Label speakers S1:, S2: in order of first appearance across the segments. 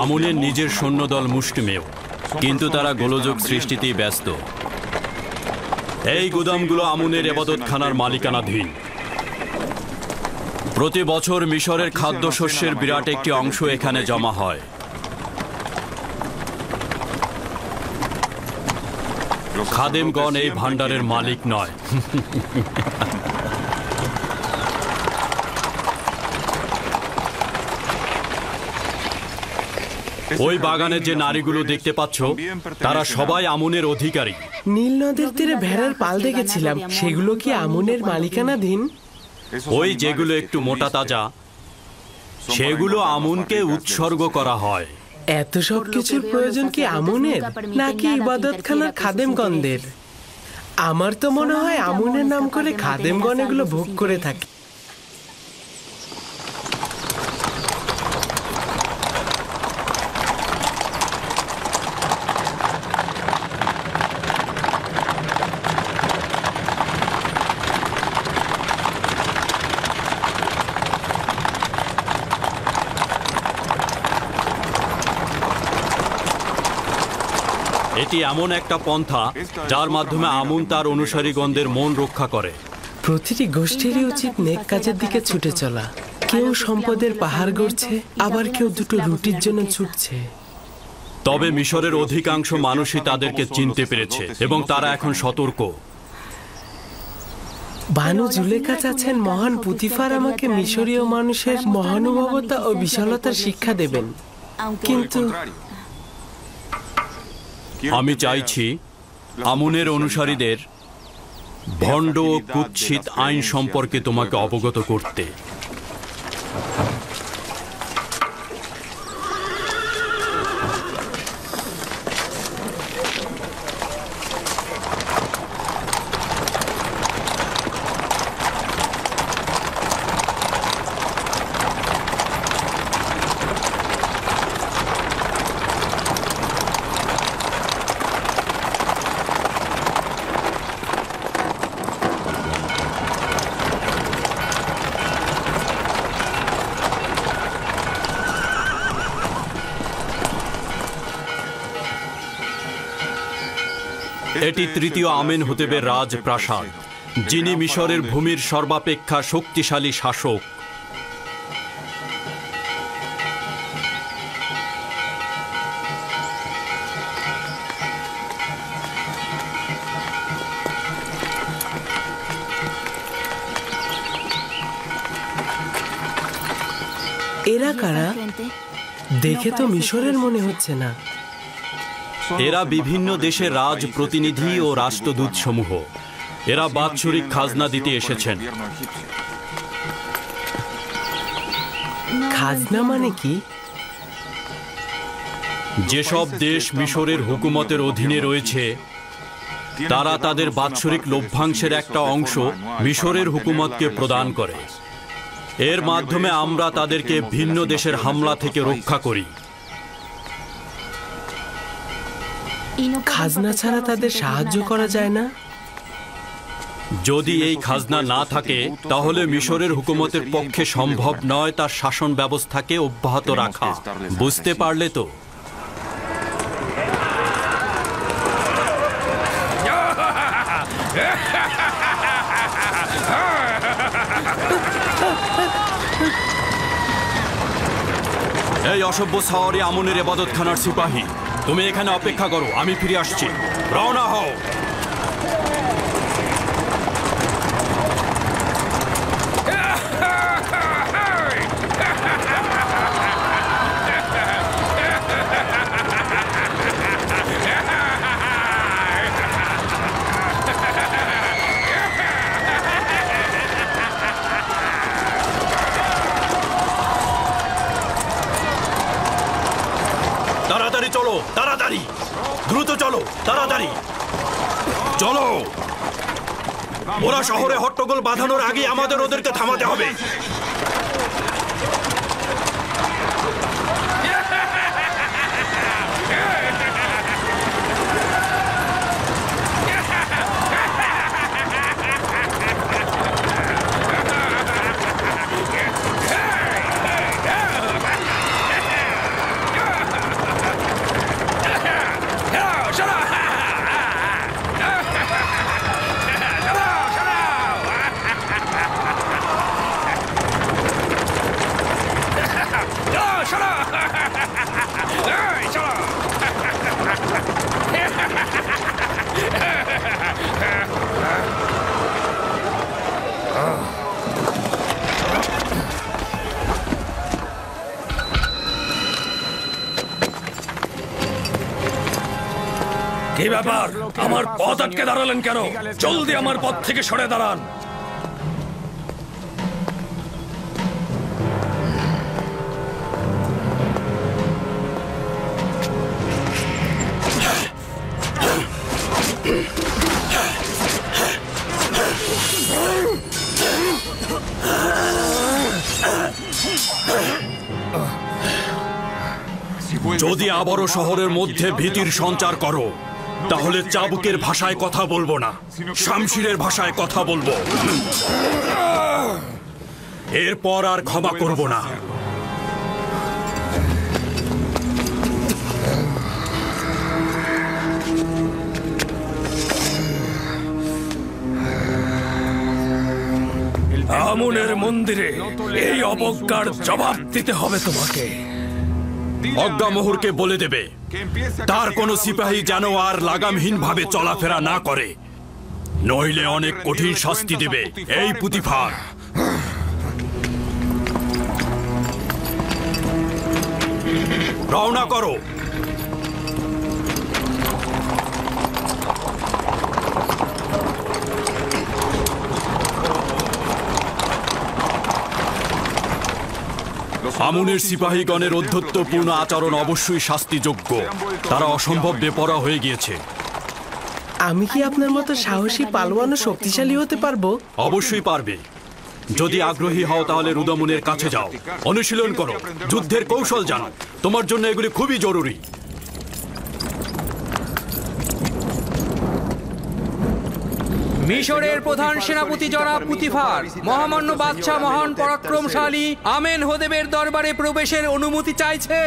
S1: আমুনের নিজের সৈন্যদল মুষ্টিমেয়, কিন্তু তারা গোলযোগ সৃষ্টিতেই ব্যস্ত। এই গুদামগুলো আমুনের ইবাদতখানার মালিকানাধীন। প্রতি বছর মিশরের খাদ্যশস্যের বিরাট একটি অংশ এখানে জমা হয়। খাদেমগণ এই ভাণ্ডারের মালিক নয়। ওই বাগানে যে নারীগুলো দেখতে পাচ্ছ, তারা সবাই আমুনের অধিকারী।
S2: নীল নদের তীরে ভেড়ার পাল দেখেছিলাম, সেগুলো কি আমুনের মালিকানাধীন?
S1: ওই যেগুলো একটু মোটা তাজা, সেগুলো আমুনকে উৎসর্গ করা হয়।
S2: এত সব কিছুর প্রয়োজন কি আমুনের, নাকি ইবাদতখানার খাদেমগণদের? আমার তো মনে হয় আমুনের নাম করে খাদেমগণ এগুলো ভোগ করে থাকে।
S1: এটি এমন একটা পন্থা যার মাধ্যমে আমুন তার অনুসারীগণদের মন রক্ষা করে।
S2: প্রতিটি গোষ্ঠীরই উচিত নেক কাজের দিকে ছুটে চলা। কেউ সম্পদের পাহাড় গড়ছে, আবার কেউ দুটো রুটির জন্য ছুটছে।
S1: তবে মিশরের অধিকাংশ মানুষই তাদেরকে চিনতে পেরেছে এবং তারা এখন সতর্ক।
S2: বানু জুলেখা চাচ্ছেন মহান পুতিফার আমাকে মিশরীয় মানুষের মহানুভবতা ও বিশালতার শিক্ষা দেবেন, কিন্তু
S1: আমি চাইছি আমুনের অনুসারীদের ভণ্ড ও কুৎসিত আইন সম্পর্কে তোমাকে অবগত করতে। এটি তৃতীয় আমেনহোতেবের রাজপ্রাসাদ, যিনি মিশরের ভূমির সর্বাপেক্ষা শক্তিশালী শাসক।
S2: এরা কারা? দেখে তো মিশরের মনে হচ্ছে না।
S1: এরা বিভিন্ন দেশের রাজ প্রতিনিধি ও রাষ্ট্রদূত সমূহ। এরা বাৎসরিক খাজনা দিতে এসেছেন।
S2: খাজনা মানে কি?
S1: যেসব দেশ মিশরের হুকুমতের অধীনে রয়েছে, তারা তাদের বাৎসরিক লভ্যাংশের একটা অংশ মিশরের হুকুমতকে প্রদান করে। এর মাধ্যমে আমরা তাদেরকে ভিন্ন দেশের হামলা থেকে রক্ষা করি।
S2: খাজনা ছাড়া তাদের সাহায্য করা যায় না?
S1: যদি এই খাজনা না থাকে, তাহলে মিশরের হুকুমতের পক্ষে সম্ভব নয় তার শাসন ব্যবস্থাকে অব্যাহত রাখা। বুঝতে পারলে তো? এই অসভ্য সাওয়ারি আমুনের ইবাদতখানার সিপাহী, তুমি এখানে অপেক্ষা করো, আমি ফিরে আসছি। রওনা হও। তাড়াতাড়ি চলো, তাড়াতাড়ি, দ্রুত চলো, তাড়াতাড়ি চলো। ওরা শহরে হট্টগোল বাঁধানোর আগে আমাদের ওদেরকে থামাতে হবে।
S3: ব্যাপার? আমার পথ আটকে দাঁড়ালেন কেন? জলদি আমার পথ থেকে সরে দাঁড়ান।
S1: যদি আবারও শহরের মধ্যে ভীতির সঞ্চার করো, তাহলে চাবুকের ভাষায় কথা বলবো না, শামশিরের ভাষায় কথা বলবো। এরপর আর ক্ষমা করব না।
S3: আমুনের মন্দিরে এই অবজ্ঞার জবাব দিতে হবে তোমাকে।
S1: অজ্ঞামোহরকে বলে দেবে তার কোনো সিপাহী যেন আর লাগামহীনভাবে চলাফেরা না করে, নইলে অনেক কঠিন শাস্তি দেবে এই পুতিফার। রওনা করো। আমুনের সিপাহীগণের অধ্যত্বপূর্ণ আচরণ অবশ্যই শাস্তিযোগ্য। তারা অসম্ভব বেপরোয়া হয়ে গিয়েছে।
S2: আমি কি আপনার মতো সাহসী পালোয়ান ও শক্তিশালী হতে পারবো?
S1: অবশ্যই পারবে। যদি আগ্রহী হও তাহলে রুদামুনের কাছে যাও, অনুশীলন করো, যুদ্ধের কৌশল জানো। তোমার জন্য এগুলি খুবই জরুরি।
S4: মিশরের প্রধান সেনাপতি জনাব পুতিফার মহামান্য বাদশাহ মহান পরাক্রমশালী আমেনহোদেবের দরবারে প্রবেশের অনুমতি চাইছে।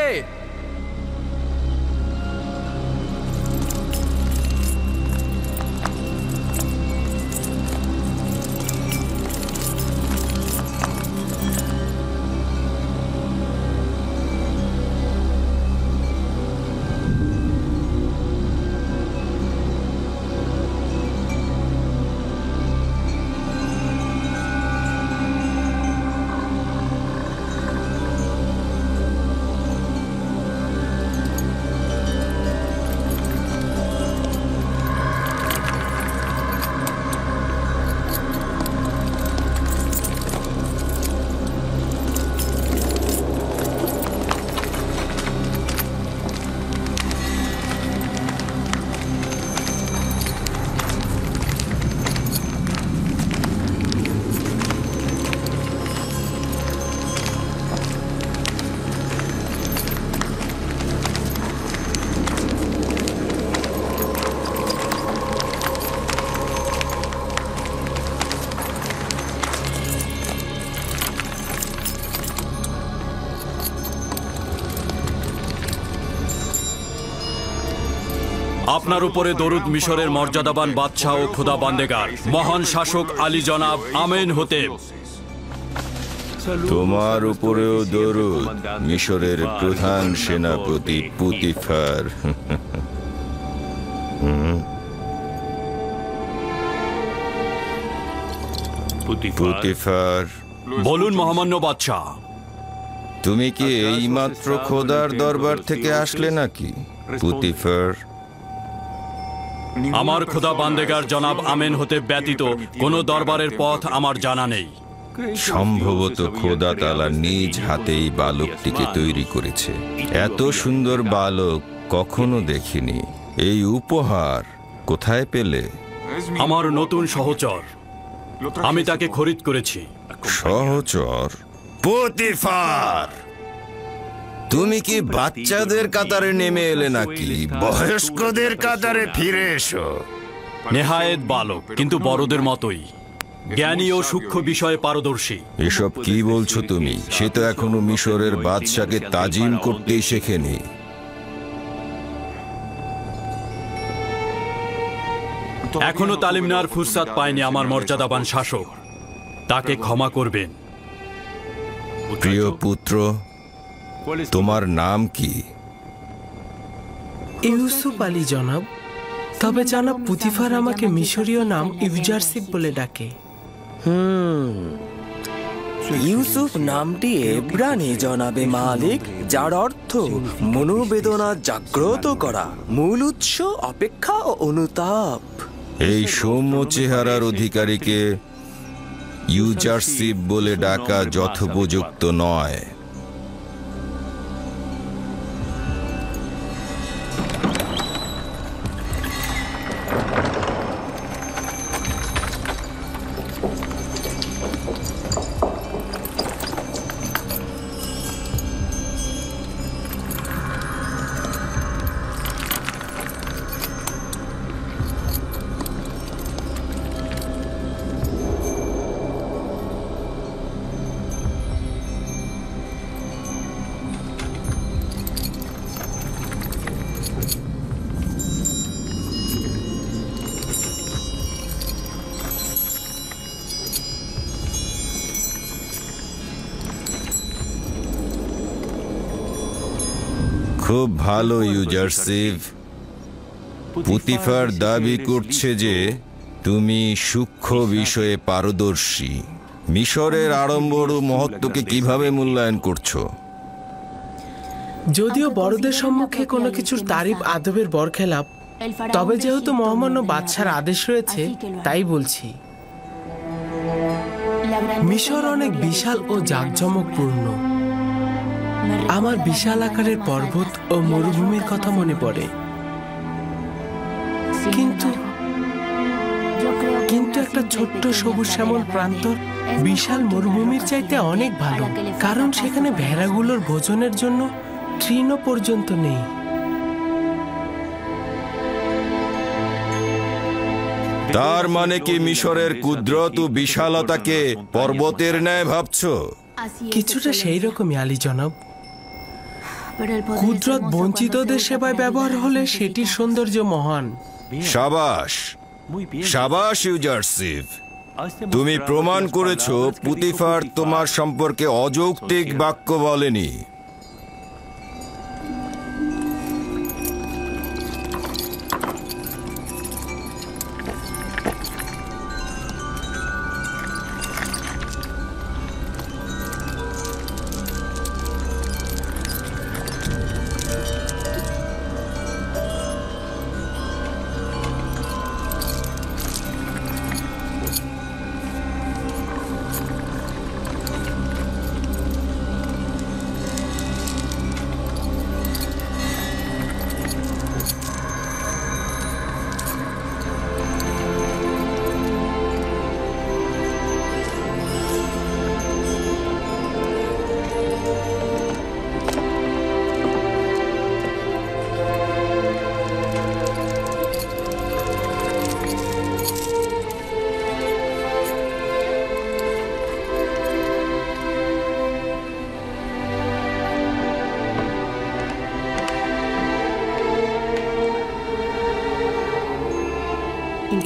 S1: আপনার উপরে দরুদ মিশরের মর্যাদাবান বাদশাহ ও খোদা বান্দেগার মহান শাসক আলী জনাব আমেনহোতেব।
S5: তোমার উপরেও দরুদ মিশরের প্রধান সেনাপতি পুতিফার। পুতিফার,
S1: বলুন মহামান্য বাদশাহ।
S5: তুমি কি এইমাত্র খোদার দরবার থেকে আসলে নাকি পুতিফার?
S1: আমার খোদা বান্দেগার জনাব আমেনহোতেব ব্যতীত কোনো দরবারের পথ আমার জানা নেই।
S5: সম্ভবত খোদা তাআলা নিজ হাতেই বালকটিকে তৈরি করেছে। এত সুন্দর বালক কখনো দেখিনি। এই উপহার কোথায় পেলে?
S1: আমার নতুন সহচর, আমি তাকে খরিদ করেছি।
S5: সহচর? পুতিফার, তুমি কি বাচ্চাদের কাতারে নেমে এলে নাকি বয়স্কদের কাতারে ফিরে এসো?
S1: নেহায়েত বালক, কিন্তু বড়দের মতোই জ্ঞানী ও সূক্ষ্ম বিষয়ে পারদর্শী।
S5: এসব কি বলছো তুমি? সে তো এখনো মিশরের বাদশাকে তাজিম করতেই শেখেনি।
S1: এখনো তালিম নেওয়ার ফুরসাত পায়নি আমার মর্যাদাবান শাসক, তাকে ক্ষমা করবেন।
S5: প্রিয় পুত্র, তোমার নাম কি?
S2: ইউসুফ আলী জনাব। তবে জনাব পুতিফার আমাকে মিশরীয় নাম ইউজারসিফ বলে ডাকে।
S6: ইউসুফ নামটি এব্রানি জনাবে মালিক, যার অর্থ মনোবেদনা জাগ্রত করা, মূল উৎস অপেক্ষা ও অনুতাপ।
S5: এই সৌম্য চেহারার অধিকারীকে ইউজারশিপ বলে ডাকা যথোপযুক্ত নয়। খুব ভালো ইউজারশিপ। পুতিফার দাবি করছে যে তুমি সূক্ষ্ম বিষয়ে পারদর্শী। মিশরের আড়ম্বর ও মহত্বকে কিভাবে মূল্যায়ন করছো?
S2: যদিও বড়দের সম্মুখে কোনো কিছুর তারিফ আদবের বরখেলাপ, তবে যেহেতু মহামান্য বাদশার আদেশ রয়েছে তাই বলছি। মিশর অনেক বিশাল ও জাঁকজমকপূর্ণ। আমার বিশাল আকারের পর্বত ও মরুভূমির কথা মনে পড়ে, কিন্তু একটা ছোট্ট সবুজ শ্যামল প্রান্তর বিশাল মরুভূমির চাইতে অনেক ভালো, কারণ সেখানে ভেড়াগুলোর ভোজনের জন্য তৃণ পর্যন্ত নেই।
S5: তার মানে কি মিশরের কুদরত ও বিশালতাকে পর্বতের ন্যায় ভাবছো?
S2: কিছুটা সেই রকমই আলী জনাব। কুদরত বঞ্চিতদের সেবায় ব্যবহার হলে সেটির সৌন্দর্য মহান।
S5: সাবাস, সাবাস ইউজারশিপ। তুমি প্রমাণ করেছো পুতিফার তোমার সম্পর্কে অযৌক্তিক বাক্য বলেনি।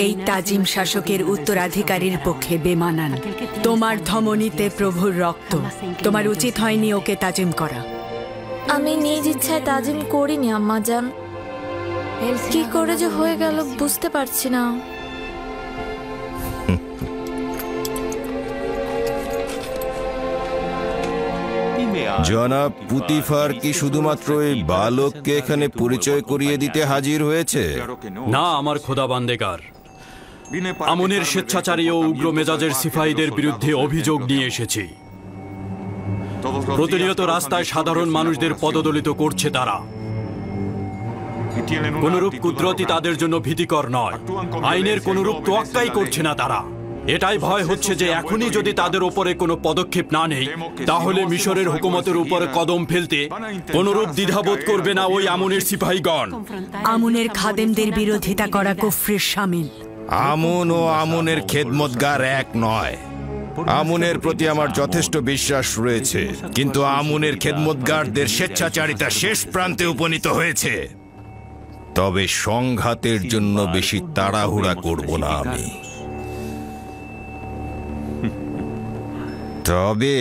S7: এই তাজিম শাসকের উত্তরাধিকারীর পক্ষে বেমানান। তোমার ধমনীতে প্রভুর রক্ত, তোমার উচিত হয়নি ওকে তাজিম করা।
S8: আমি নিজ ইচ্ছায় তাজিম করিনি আম্মাজান, কি করে যে হয়ে গেল বুঝতে পারছি না।
S5: জনাব পুতিফার কি শুধুমাত্র এই বালককে এখানে পরিচয় করিয়ে দিতে হাজির হয়েছে?
S1: না আমার খোদা বান্দেগার, আমনের স্বেচ্ছাচারী ও উগ্র মেজাজের সিপাহীদের বিরুদ্ধে অভিযোগ নিয়ে এসেছি। প্রতিনিয়ত রাস্তায় সাধারণ মানুষদের পদদলিত করছে তারা। কোনরূপ কুদরতি তাদের জন্য ভীতিকর নয়, আইনের কোনরূপ তোয়াক্কাই করছে না তারা। এটাই ভয় হচ্ছে যে এখনই যদি তাদের উপরে কোনো পদক্ষেপ না নেই, তাহলে মিশরের হুকুমতের উপরে কদম ফেলতে কোনরূপ দ্বিধাবোধ করবে না ওই আমনের সিপাহীগণ।
S7: আমনের খাদেমদের বিরোধিতা করা কুফরির শামিল।
S5: আমন ও আমনের খেদমতগার এক নয়। আমনের প্রতি আমার যথেষ্ট বিশ্বাস রয়েছে, কিন্তু আমনের খেদমতগারদের স্বেচ্ছাচারিতা শেষ প্রান্তে উপনীত হয়েছে। তবে সংঘাতের জন্য বেশি তাড়াহুড়া করব না আমি। তবে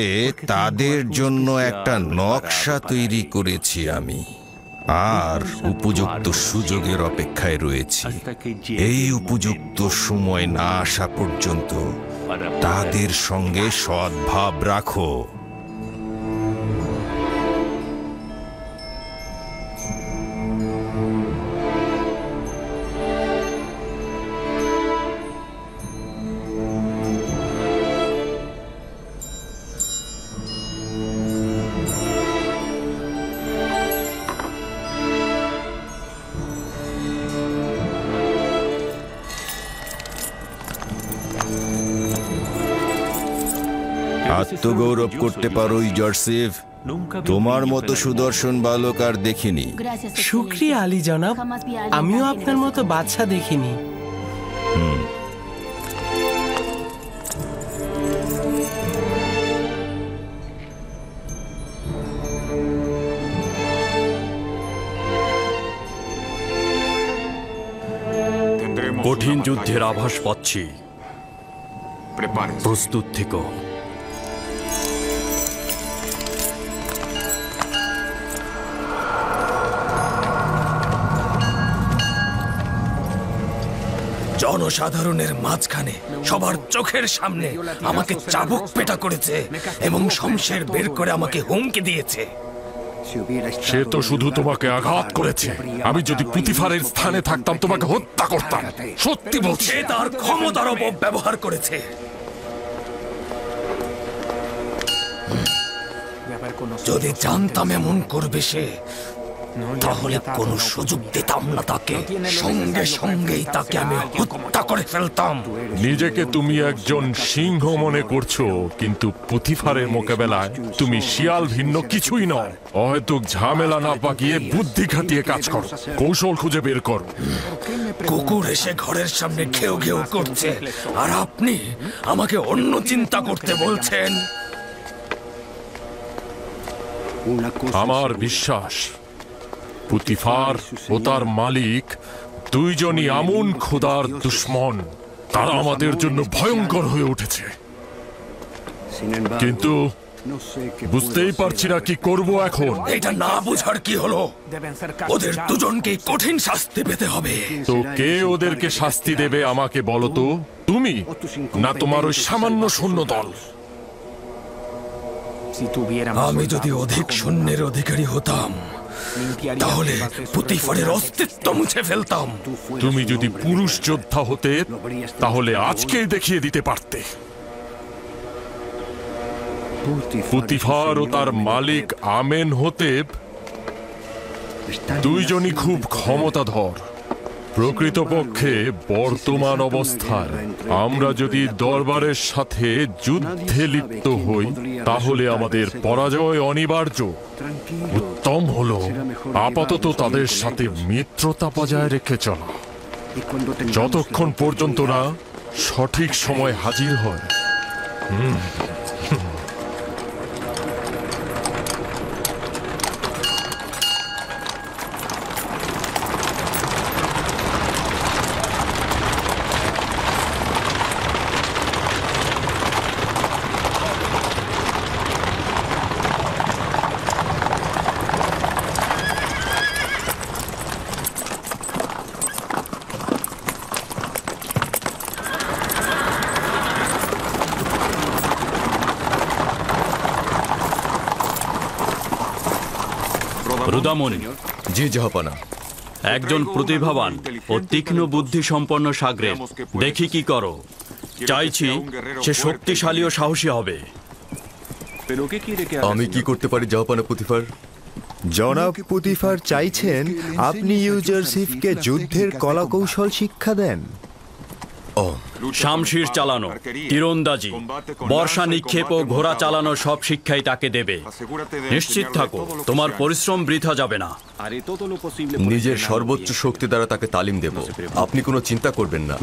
S5: তাদের জন্য একটা নকশা তৈরি করেছি আমি। আর উপযুক্ত সুযোগের অপেক্ষায় রয়েছি। এই উপযুক্ত সময় না আসা পর্যন্ত তাদের সঙ্গে সদ্ভাব রাখো। আত্মগৌরব করতে পারো ইজারসিফ, তোমার মতো সুদর্শন বালক আর দেখিনি।
S2: শুক্রিয়া আলী জনাব, আমিও আপনার মতো বাদশা দেখিনি।
S1: কঠিন যুদ্ধের আভাস পাচ্ছি, প্রস্তুত থেকো।
S3: জনসাধারণের মাঝখানে সবার চোখের সামনে আমাকে চাবুক পেটা করেছে এবং শমশের বের করে আমাকে হুমকি দিয়েছে।
S9: সে তো শুধু তোমাকে আঘাত করেছে। আমি যদি পুতিফারের স্থানে থাকতাম তোমাকে হত্যা করতাম। সত্যি বলছি।
S3: সে তার ক্ষমতার অপব্যবহার করেছে। যদি জানতাম এমন করবে সে, তাহলে কোনো সুযোগ দিতাম না তাকে। সঙ্গে সঙ্গেই তাকে আমি হত্যা করে ফেলতাম।
S9: নিজেকে তুমি একজন সিংহ মনে করছো, কিন্তু পুতিফারের মোকাবেলায় তুমি শিয়াল ভিন্ন কিছুই নয়। অহেতুক ঝামেলা না পাকিয়ে বুদ্ধি খাটিয়ে কাজ করো, কৌশল খুঁজে বের করো।
S3: কুকুর এসে ঘরের সামনে ঘেউ ঘেউ করছে, আর আপনি আমাকে অন্য চিন্তা করতে বলছেন।
S9: আমার বিশ্বাস পুতিফার ও তার মালিক দুইজনই আমুন খোদার দুশমন। তারা আমাদের জন্য ভয়ঙ্কর হয়ে উঠেছে, কিন্তু বুঝতেই পারছি না কি করব এখন।
S3: এটা না বুঝার কি হলো? ওদের দুজনকে কঠিন শাস্তি পেতে হবে।
S9: তো কে ওদেরকে শাস্তি দেবে আমাকে বলো তো? তুমি না তোমার ওই সামান্য সৈন্য দল?
S3: আমি যদি অধিক সৈন্যের অধিকারী হতাম, তাহলে পুতিফারের অস্তিত্ব মুছে ফেলতাম।
S9: তুমি যদি পুরুষ যোদ্ধা হতে, তাহলে আজকেই দেখিয়ে দিতে পারতে। পুতিফার ও তার মালিক আমেনহোতেব দুইজনই খুব ক্ষমতাধর। প্রকৃতপক্ষে বর্তমান অবস্থায় আমরা যদি দরবারের সাথে যুদ্ধে লিপ্ত হই, তাহলে আমাদের পরাজয় অনিবার্য। উত্তম হলো আপাতত তাদের সাথে মিত্রতা বজায় রেখে চলা, যতক্ষণ পর্যন্ত না সঠিক সময় হাজির হয়।
S1: রুদামণি,
S10: জি জাহাপানা।
S1: একজন প্রতিভাবান ও তীক্ষ্ণ বুদ্ধি সম্পন্ন সাগরেদ দেখি কি করো। চাইছি সে শক্তিশালী ও সাহসী হবে।
S10: আমি কি করতে পারি জাহাপানা পুতিফার?
S11: জনাব পুতিফার চাইছেন আপনি ইউজারসিফকে যুদ্ধের কলাকৌশল শিক্ষা দেন।
S1: শামশির চালানো, তীরন্দাজি, বর্ষা নিক্ষেপ ও ঘোড়া চালানো সব শিক্ষাই তাকে দেবে। নিশ্চিত থাকো, তোমার পরিশ্রম বৃথা যাবে না।
S10: নিজের সর্বোচ্চ শক্তি দ্বারা তাকে তালিম দেব, আপনি কোনো চিন্তা করবেন না।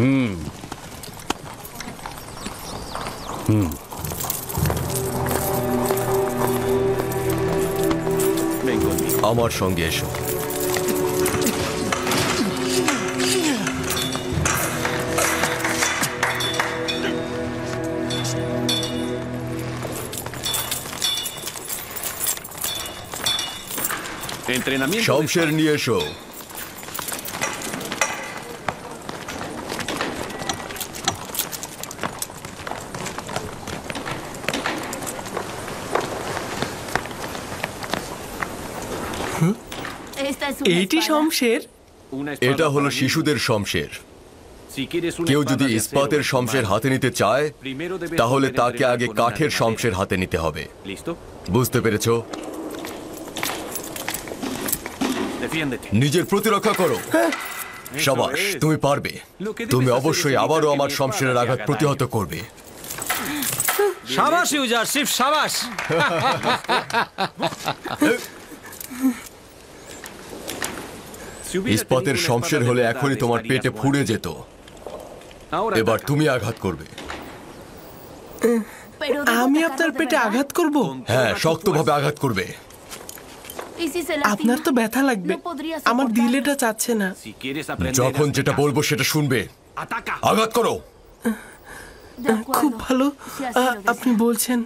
S10: আমার সঙ্গে এসো। শমশের নিয়ে এসো।
S2: এইটি শমশের?
S10: এটা হলো শিশুদের শমশের। কেউ যদি ইস্পাতের শমশের হাতে নিতে চায় তাহলে তাকে আগে কাঠের শমশের হাতে নিতে হবে। বুঝতে পেরেছো? নিজের প্রতিরক্ষা করো। শাবাশ, তুমি পারবে। তুমি অবশ্যই আবারও আমার শমশেরের আঘাত প্রতিহত করবে।
S4: সাবাস ইউজারশিপ, সাবাস।
S10: ইস্পাতের শমশের হলে এখনই তোমার পেটে ফুড়ে যেত। এবার তুমি আঘাত করবে।
S2: আমি আপনার পেটে আঘাত করব?
S10: হ্যাঁ, শক্তভাবে আঘাত করবে।
S2: আপনার তো ব্যথা লাগবে, আমার দিল এটা চাচ্ছে না।
S10: যখন যেটা বলবো সেটা শুনবে। আঘাত করো।
S2: খুব ভালো, আপনি বলছেন।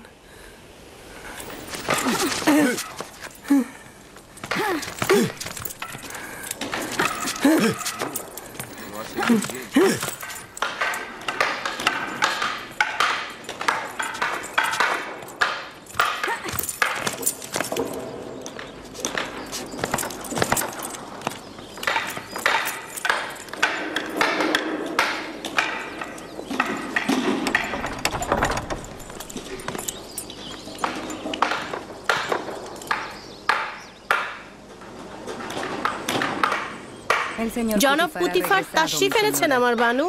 S12: জনাব পুতিফার তাশরিফ এনেছেন আমার বানু।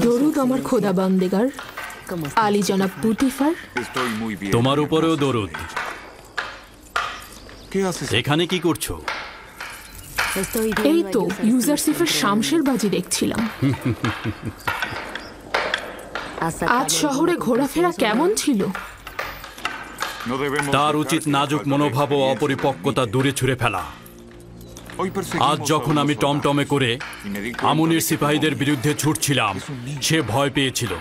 S13: দরুদ আমার খোদা বান্দেগার আলী জনাব পুতিফার।
S1: তোমার উপরেও দরুদ। এখানে কি করছো?
S13: এই তো ইউজারশিপের শামশের বাজি দেখছিলাম। আজ শহরে ঘোরাফেরা কেমন ছিল?
S1: তার উচিত নাজুক মনোভাব ও অপরিপক্কতা দূরে ছুঁড়ে ফেলা। আজ যখন আমি টমটমে করে আমুনের সিপাহীদের বিরুদ্ধে ছুটছিলাম, সে ভয় পেয়েছিল।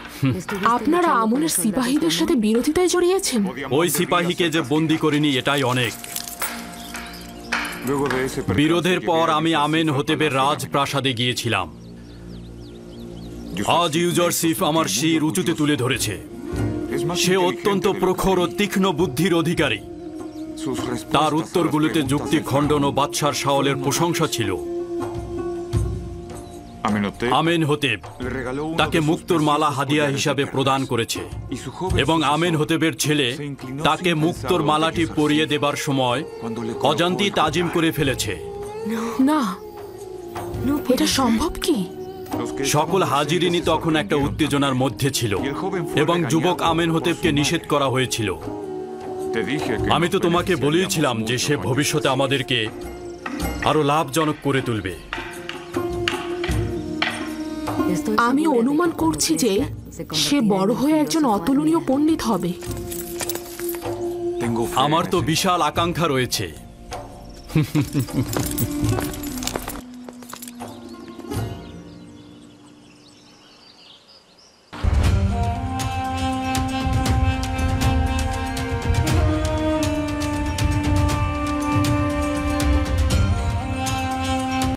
S13: আপনারা আমুনের সিপাহীদের সাথে বিরোধিতায় জড়িয়েছেন?
S1: ওই সিপাহীকে যে বন্দি করিনি এটাই অনেক। বিরোধের পর আমি আমেন হতেবের রাজপ্রাসাদে গিয়েছিলাম। আজ ইউজারশিপ আমার শির উঁচুতে তুলে ধরেছে। সে অত্যন্ত প্রখর ও তীক্ষ্ণ বুদ্ধির অধিকারী। তার উত্তরগুলোতে যুক্তি খণ্ডন ও বাদশার শাওলের প্রশংসা ছিল। আমেন হতেব তাকে মুক্তোর মালা হাদিয়া হিসাবে প্রদান করেছে এবং আমেন হতেবের ছেলে তাকে মুক্তোর মালাটি পরিয়ে দেবার সময় অজান্তি তাজিম করে ফেলেছে।
S13: না, এটা সম্ভব কি?
S1: সকল হাজিরিনী তখন একটা উত্তেজনার মধ্যে ছিল এবং যুবক আমেন হতেবকে নিষেধ করা হয়েছিল। আমি তো তোমাকে বলেছিলাম যে সে ভবিষ্যতে আমাদেরকে আরো লাভজনক করে তুলবে।
S13: আমি অনুমান করছি যে সে বড় হয়ে একজন অতুলনীয় পণ্ডিত হবে।
S1: আমার তো বিশাল আকাঙ্ক্ষা রয়েছে।